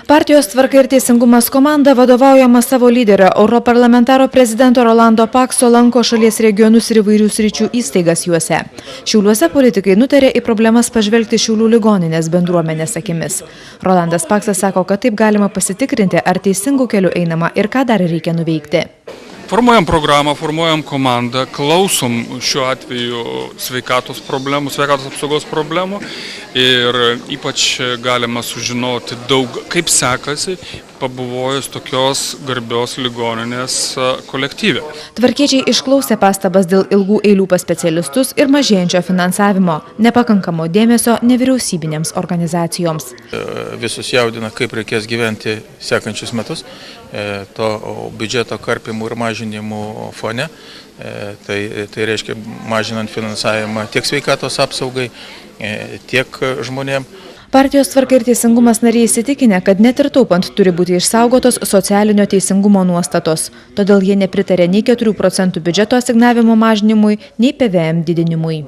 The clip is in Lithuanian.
Partijos Tvarka ir teisingumas komanda, vadovaujama savo lyderio europarlamentaro prezidento Rolando Pakso, lanko šalies regionus ir įvairių sričių įstaigas juose. Šiauliuose politikai nutarė į problemas pažvelgti Šiaulių ligoninės bendruomenės akimis. Rolandas Paksas sako, kad taip galima pasitikrinti, ar teisingų kelių einama ir ką dar reikia nuveikti. Formuojam programą, formuojam komandą, klausom šiuo atveju sveikatos apsaugos problemų ir ypač galima sužinoti daug, kaip sekasi pabuvojus tokios garbios ligoninės kolektyve. Tvarkiečiai išklausė pastabas dėl ilgų eilių pas specialistus ir mažėjančio finansavimo, nepakankamo dėmesio nevyriausybinėms organizacijoms. Visus jaudina, kaip reikės gyventi sekančius metus, to biudžeto karpimų ir mažinimų fone. Tai reiškia mažinant finansavimą tiek sveikatos apsaugai, tiek žmonėms. Partijos Tvarka ir teisingumas nariai įsitikinę, kad net ir taupant turi būti išsaugotos socialinio teisingumo nuostatos. Todėl jie nepritarė nei 4% biudžeto asignavimo mažinimui, nei PVM didinimui.